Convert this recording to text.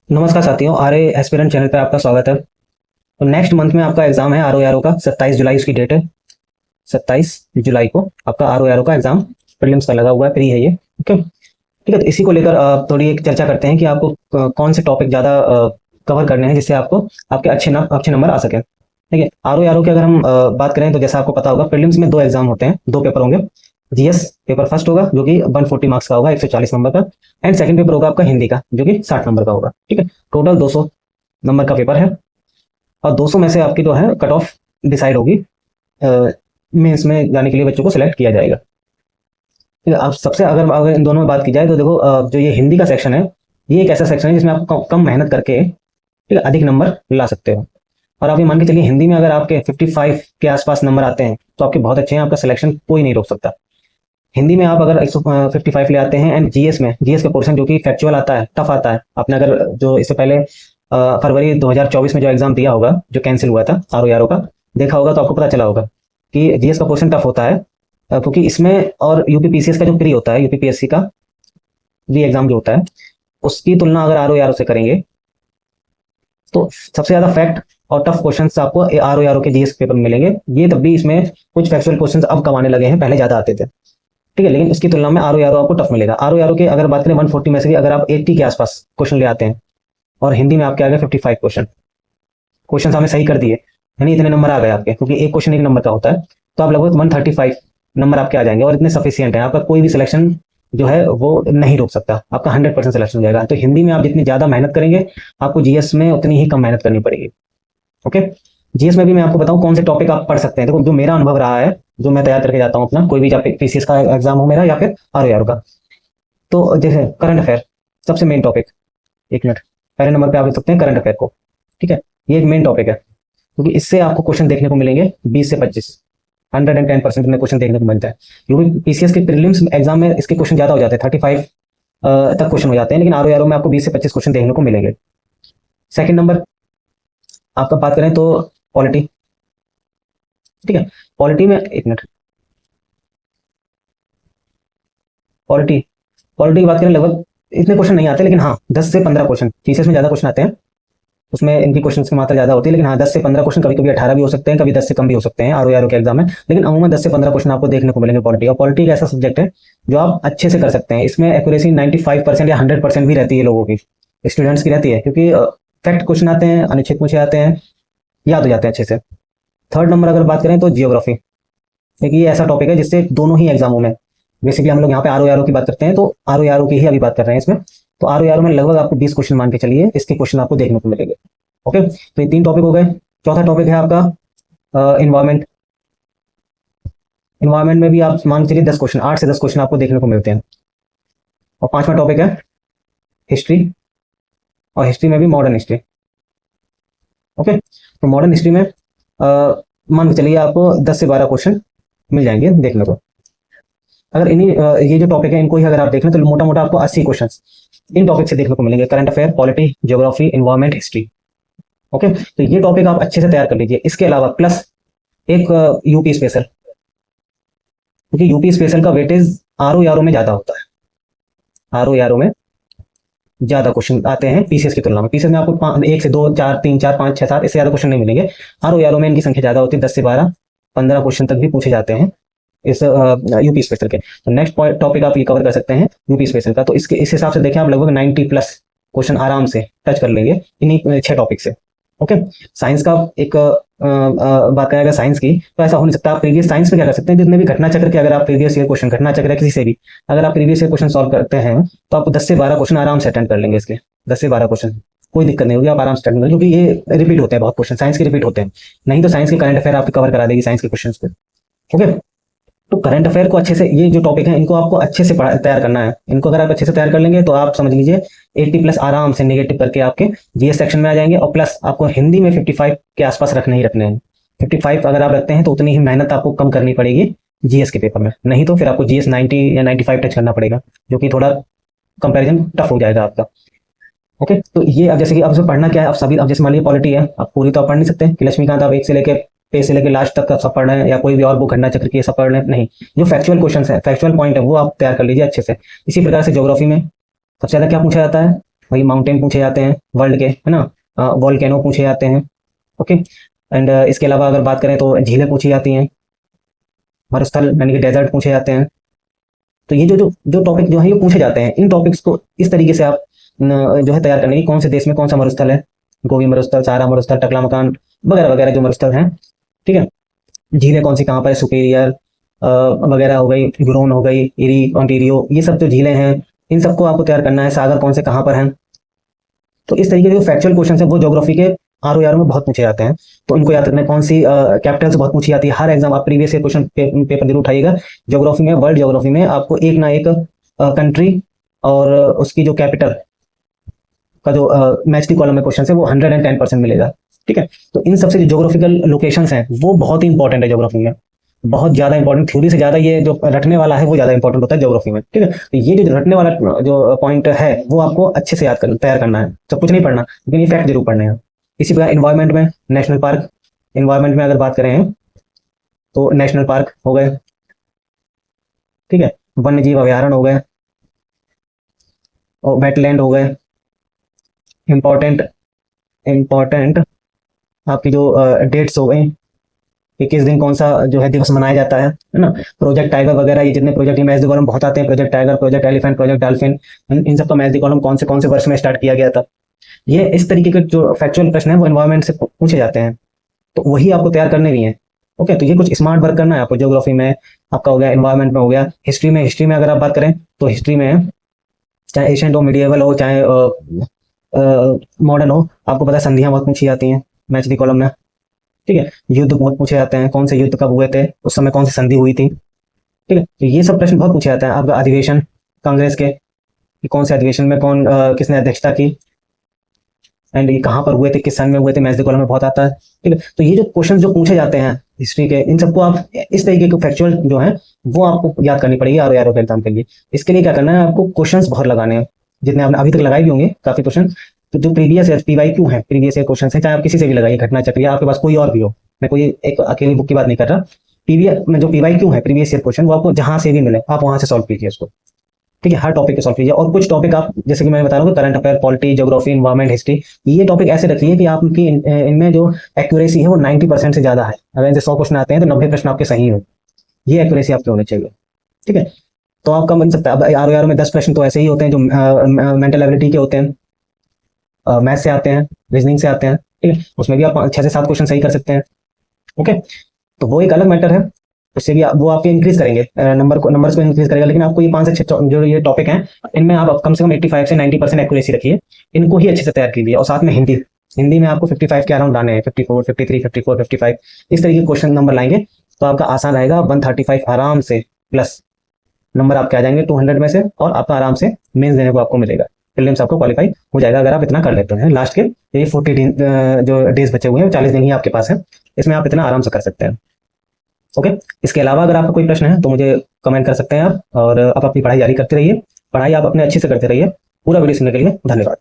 नमस्कार साथियों, are aspirant channel पे आपका स्वागत है। तो नेक्स्ट मंथ में आपका एग्जाम है आर का। 27 जुलाई उसकी डेट है। 27 जुलाई को आपका आर का एग्जाम प्रीलिम्स का लगा हुआ है, प्री है ये। ओके, ठीक है। तो इसी को लेकर थोड़ी एक चर्चा करते हैं कि आपको कौन से टॉपिक ज़्यादा कवर करने हैं जिससे आपको आपके अच्छे नंबर आ सके। ठीक है। आर की अगर हम बात करें तो जैसा आपको पता होगा, प्रीलिम्स में 2 एग्जाम होते हैं, 2 पेपर होंगे। जीएस पेपर फर्स्ट होगा जो कि 140 मार्क्स का होगा, 140 नंबर का। एंड सेकंड पेपर होगा आपका हिंदी का जो कि 60 नंबर का होगा। ठीक है। टोटल 200 नंबर का पेपर है और 200 में से आपकी जो है कट ऑफ डिसाइड होगी। मेंस में जाने के लिए बच्चों को सिलेक्ट किया जाएगा। ठीक है। अब सबसे अगर इन दोनों में बात की जाए तो देखो, जो ये हिंदी का सेक्शन है, ये एक ऐसा सेक्शन है जिसमें आप कम मेहनत करके, ठीक है, अधिक नंबर ला सकते हो। और आप ये मान के चलिए, हिंदी में अगर आपके 55 के आसपास नंबर आते हैं तो आपके बहुत अच्छे हैं, आपका सिलेक्शन कोई नहीं रोक सकता। हिंदी में आप अगर 155 ले आते हैं, एंड जीएस का पोर्शन जो कि फैक्चुअल आता है, टफ आता है। आपने अगर जो इससे पहले फरवरी 2024 में जो एग्जाम दिया होगा, जो कैंसिल हुआ था आर का, देखा होगा तो आपको पता चला होगा कि जीएस का पोर्शन टफ होता है। क्योंकि इसमें और यूपीपीसीएस का जो प्री होता है, यूपीपीएससी का री एग्जाम जो होता है, उसकी तुलना अगर आर से करेंगे तो सबसे ज्यादा फैक्ट और टफ क्वेश्चंस आपको आर के जीएस पेपर में मिलेंगे। ये तब भी इसमें कुछ फैक्चुअल क्वेश्चंस अब कम आने लगे हैं, पहले ज्यादा आते थे। ठीक है। लेकिन इसकी तुलना में आर आपको टफ मिलेगा। आर के अगर बात करें 140 में से भी अगर आप 80 के आसपास क्वेश्चन ले आते हैं, और हिंदी में आपके आ गए 55 क्वेश्चन आपने सही कर दिए, यानी इतने नंबर आ गए आपके, क्योंकि एक क्वेश्चन एक नंबर का होता है, तो आप लगभग 135 नंबर आपके आ जाएंगे और इतने सफिशियंट है। आपका कोई भी सिलेक्शन जो है वो नहीं रोक सकता, आपका 100% सिलेक्शन हो जाएगा। तो हिंदी में आप जितनी ज्यादा मेहनत करेंगे, आपको जीएस में उतनी ही कम मेहनत करनी पड़ेगी। ओके। जीएस में भी मैं आपको बताऊं कौन से टॉपिक आप पढ़ सकते हैं। देखो, जो मेरा अनुभव रहा है, जो मैं तैयार करके जाता हूँ अपना, कोई भी पीसीएस का एग्जाम हो मेरा या फिर आर का, तो जैसे करंट अफेयर सबसे मेन टॉपिक। एक मिनट, पहले नंबर पे आप लिख सकते हैं करंट अफेयर को। ठीक है। ये एक मेन टॉपिक है, क्योंकि इससे आपको क्वेश्चन देखने को मिलेंगे 20 से 25, 110% में क्वेश्चन देखने को मिलता है। क्योंकि पीसीएस के प्रीलिम्स एग्जाम में इसके क्वेश्चन ज्यादा हो जाते हैं, 35 तक क्वेश्चन हो जाते हैं, लेकिन आर में आपको 20 से 25 क्वेश्चन देखने को मिलेंगे। सेकंड नंबर आपका बात करें तो पॉलिटी। ठीक है। पॉलिटी में एक मिनट, पॉलिटी पॉलिटी की बात करें, लगभग इतने क्वेश्चन नहीं आते, लेकिन हाँ 10 से 15 क्वेश्चन। पीसीएस में ज्यादा क्वेश्चन आते हैं, उसमें इनकी क्वेश्चन की मात्रा ज्यादा होती है, लेकिन हाँ 10 से 15 क्वेश्चन, कभी कभी 18 भी हो सकते हैं, कभी 10 से कम भी हो सकते हैं आर के एग्जाम में, लेकिन अमूमन 10 से 15 क्वेश्चन आपको देखने को मिलेंगे पॉलिटी। और पॉलिटी एक ऐसा सब्जेक्ट है जो आप अच्छे से कर सकते हैं। इसमें एक्यूरेसी 95% या 100% भी रहती है लोगों की, स्टूडेंट्स की रहती है, क्योंकि फैक्ट क्वेश्चन आते हैं, अनुच्छेद पूछे आते हैं, याद हो जाते हैं अच्छे से। थर्ड नंबर अगर बात करें तो जियोग्राफी। देखिए, ये ऐसा टॉपिक है जिससे दोनों ही एग्जामों में, बेसिकली हम लोग यहाँ पे आर की बात करते हैं, तो आर की ही अभी बात कर रहे हैं इसमें। तो आर में लगभग आपको 20 क्वेश्चन मान के चलिए, इसके क्वेश्चन आपको देखने को मिलेंगे। ओके। तो ये 3 टॉपिक हो गए। चौथा टॉपिक है आपका इन्वायरमेंट। इन्वायरमेंट में भी आप मान के चलिए 10 क्वेश्चन, 8 से 10 क्वेश्चन आपको देखने को मिलते हैं। और 5वां टॉपिक है हिस्ट्री, और हिस्ट्री में भी मॉडर्न हिस्ट्री। ओके। तो मॉडर्न हिस्ट्री में मान के चलिए आपको 10 से 12 क्वेश्चन मिल जाएंगे देखने को। अगर इन्हीं ये जो टॉपिक है इनको ही अगर आप देख लें तो मोटा मोटा आपको 80 क्वेश्चन इन टॉपिक से देखने को मिलेंगे। Current affair, polity, geography, environment, history. Okay. तो ये टॉपिक आप अच्छे से तैयार कर लीजिए। इसके अलावा प्लस एक यूपी स्पेशल, क्योंकि यूपी स्पेशल का वेटेज आर में ज्यादा होता है। आर में ज्यादा क्वेश्चन आते हैं पीसीएस की तुलना में। पीसीएस में आपको 1 से 2, 4, 3, 4, 5, 6, 7 इससे ज्यादा क्वेश्चन नहीं मिलेंगे। आर में इनकी संख्या ज्यादा होती है, 10 से 12, 15 क्वेश्चन तक भी पूछे जाते हैं इस यूपी स्पेशल के। तो नेक्स्ट टॉपिक आप ये कवर कर सकते हैं यूपी स्पेशल का। तो इस हिसाब से देखें, आप लगभग 90+ क्वेश्चन आराम से टच कर लेंगे इन्हीं 6 टॉपिक से। ओके। साइंस का एक बात करें अगर साइंस की, तो ऐसा हो नहीं सकता। आप प्रीवियस साइंस में क्या कर सकते हैं, जितने भी घटना चक्र के, अगर आप प्रीवियस ईयर क्वेश्चन, घटना चक्र किसी से भी अगर आप प्रीवियस ईयर क्वेश्चन सॉल्व करते हैं तो आप 10 से 12 क्वेश्चन आराम से अटेंड कर लेंगे। इसके 10 से 12 क्वेश्चन कोई दिक्कत नहीं होगी, आप आराम से अटेंड करेंगे, क्योंकि ये रिपीट होते हैं बहुत क्वेश्चन, साइंस के रिपीट होते हैं। नहीं तो साइंस के करंट अफेयर आपकी कवर करा देगी साइंस के क्वेश्चन पे। ओके। तो करंट अफेयर को अच्छे से, ये जो टॉपिक है इनको आपको अच्छे से तैयार करना है। इनको अगर आप अच्छे से तैयार कर लेंगे तो आप समझ लीजिए 80+ आराम से नेगेटिव करके आपके जीएस सेक्शन में आ जाएंगे। और प्लस आपको हिंदी में 55 के आसपास रखने ही रखने हैं। 55 अगर आप रखते हैं तो उतनी ही मेहनत आपको कम करनी पड़ेगी जीएस के पेपर में, नहीं तो फिर आपको जीएस 90 या 95 टच करना पड़ेगा, जो कि थोड़ा कंपेरिजन टफ हो जाएगा आपका। ओके। तो ये अब जैसे कि अब जो पढ़ना क्या है, अब सभी, अब जैसे मान लीजिए पॉलिटी है, आप पूरी तो आप पढ़ नहीं सकते कि लक्ष्मीकांत आप 1 से लेके पे से लेके लास्ट तक का सब पढ़ रहे हैं, या कोई भी और बुक घटना चक्र की सब पढ़ रहे हैं, नहीं। जो फैक्चुअल क्वेश्चन है, फैक्चुअल पॉइंट है, वो आप तैयार कर लीजिए अच्छे से। इसी प्रकार से ज्योग्राफी में सबसे ज्यादा क्या पूछा जाता है, वही माउंटेन पूछे जाते हैं वर्ल्ड के, है ना, वॉल्केनो पूछे जाते हैं। ओके, एंड इसके अलावा अगर बात करें तो झीलें पूछी जाती हैं, मरुस्थल यानी कि डेजर्ट पूछे जाते हैं। तो ये जो जो जो टॉपिक जो है ये पूछे जाते हैं, इन टॉपिक्स को इस तरीके से आप जो है तैयार करने की, कौन से देश में कौन सा मरुस्थल है, गोबी मरुस्थल, सहारा मरुस्थल, टकला मकान वगैरह वगैरह जो मरुस्थल हैं, ठीक है। झीलें कौन सी कहाँ पर है, सुपीरियर वगैरह हो गई, गुरोन हो गई, इरी, ओंटारियो, ये सब जो झीलें हैं इन सबको आपको तैयार करना है। सागर कौन से कहाँ पर हैं। तो इस तरीके के जो फैक्चुअल क्वेश्चन है वो ज्योग्राफी के आर ओ आर में बहुत पूछे जाते हैं। तो इनको याद रखना है। कौन सी कैपिटल से बहुत पूछी जाती है, हर एग्जाम आप प्रीवियस ईयर क्वेश्चन पेपर जरूर उठाइएगा। ज्योग्राफी में, वर्ल्ड ज्योग्राफी में आपको एक ना एक कंट्री और उसकी जो कैपिटल का जो मैच दी कॉलम में क्वेश्चन है वो 110% मिलेगा, ठीक है। तो इन सबसे जो ज्योग्राफिकल लोकेशंस हैं वो बहुत ही इंपॉर्टेंट है ज्योग्राफी में, बहुत ज्यादा इंपॉर्टेंट। थ्योरी से ज्यादा ये जो रटने वाला है वो ज्यादा इंपॉर्टेंट होता है ज्योग्राफी में, ठीक है। तो ये जो रटने वाला जो पॉइंट है वो आपको अच्छे से तैयार करना है, सब कुछ नहीं पढ़ना, लेकिन ये फैक्ट जरूर पढ़ने हैं। इसी प्रकार इन्वायरमेंट में, नेशनल पार्क, इन्वायरमेंट में अगर बात करें तो नेशनल पार्क हो गए, ठीक है, वन्य जीव अभ्यारण्य हो गए और वेटलैंड हो गए। इंपॉर्टेंट इंपॉर्टेंट आपकी जो डेट्स हो गई कि किस दिन कौन सा जो है दिवस मनाया जाता है ना। प्रोजेक्ट टाइगर वगैरह, ये जितने प्रोजेक्ट मैच दी कॉलम बहुत आते हैं, project tiger, project elephant, project dolphin, इन सब का मैच दी कॉलम कौन से वर्ष में स्टार्ट किया गया था। ये इस तरीके के जो फैक्चुअल प्रश्न है वो एनवायरमेंट से पूछे जाते हैं, तो वही आपको तैयार करने भी हैं। ओके, तो ये कुछ स्मार्ट वर्क करना है आपको। ज्योग्राफी में आपका हो गया, एनवायरमेंट में हो गया। हिस्ट्री में अगर आप बात करें तो हिस्ट्री में चाहे एशियंट हो, मिडिएवल हो, चाहे मॉडर्न हो, आपको पता है संधियां बहुत पूछी जाती हैं मैच दी कॉलम में, ठीक है। युद्ध बहुत पूछे जाते हैं, कौन से युद्ध कब हुए थे, उस समय कौन सी संधि हुई थी, ठीक है। तो ये सब प्रश्न बहुत पूछे जाते हैं। आपका अधिवेशन कांग्रेस के, कि कौन से अधिवेशन में किसने अध्यक्षता की, एंड ये कहाँ पर हुए थे, किस सन में हुए थे, मैच द कॉलम में बहुत आता है, ठीक है। तो ये जो क्वेश्चन जो पूछे जाते हैं हिस्ट्री के, इन सबको आप इस तरीके के फैक्चुअल जो है वो आपको याद करनी पड़ेगी आर ओ के एग्जाम के लिए। इसके लिए क्या करना है, आपको क्वेश्चन बहुत लगाने हैं, जितने आपने अभी तक लगाए भी होंगे काफी क्वेश्चन। तो जो प्रीवियस PYQ है, प्रीवियस ईयर क्वेश्चन है, चाहे आप किसी से भी लगाइए, घटना चक्र या आपके पास कोई और भी हो, मैं कोई एक अकेली बुक की बात नहीं कर रहा। पीवीएस में जो PYQ है, प्रीवियस ईयर क्वेश्चन, वो आपको जहां से भी मिले आप वहां से सॉल्व कीजिए उसको, ठीक है। हर टॉपिक को सॉल्व कीजिए। और कुछ टॉपिक आप, जैसे कि मैं बता रहा हूँ, current affair, polity, geography, environment, history, ये टॉपिक ऐसे रखिए कि आपकी इनमें जो एक्यूरेसी है वो 90% से ज्यादा है। अगर इनसे 100 क्वेश्चन आते हैं तो 90 प्रश्न आपके सही हो, ये एक्यूरेसी आपके होने चाहिए, ठीक है। तो आपका बन सकता है। अब आर में 10 प्रश्न तो ऐसे ही होते हैं जो मेंटल एबिलिटी के होते हैं, मैथ से आते हैं, रीजनिंग से आते हैं, ठीक है। उसमें भी आप 6 से 7 क्वेश्चन सही कर सकते हैं, ओके। तो वो एक अलग मैटर है, उससे भी वो आपके इंक्रीज करेंगे, नंबर्स को इंक्रीज करेगा। लेकिन आपको ये 5 से 6 जो ये टॉपिक हैं इनमें आप कम से कम 85 से 90% एक्यूरेसी रखिए, इनको ही अच्छे से तैयार कीजिए। और साथ में हिंदी में आपको 55 के अराउंड लाने हैं, 54, 53, 54, 55 इस तरीके के क्वेश्चन नंबर लाएंगे तो आपका आसान रहेगा। 135 आराम से प्लस नंबर आपके आ जाएंगे 200 में से, और आपका आराम से मेंस देने को आपको मिलेगा, प्रीलिम्स आपको क्वालिफाई हो जाएगा अगर आप इतना कर लेते हैं। लास्ट के ये 40 दिन जो डेज बचे हुए हैं, 40 दिन ही आपके पास है, इसमें आप इतना आराम से कर सकते हैं, ओके। इसके अलावा अगर आपका कोई प्रश्न है तो मुझे कमेंट कर सकते हैं आप, और आप अपनी पढ़ाई जारी करते रहिए। पढ़ाई आप अपने अच्छे से करते रहिए। पूरा वीडियो सुनने के लिए धन्यवाद।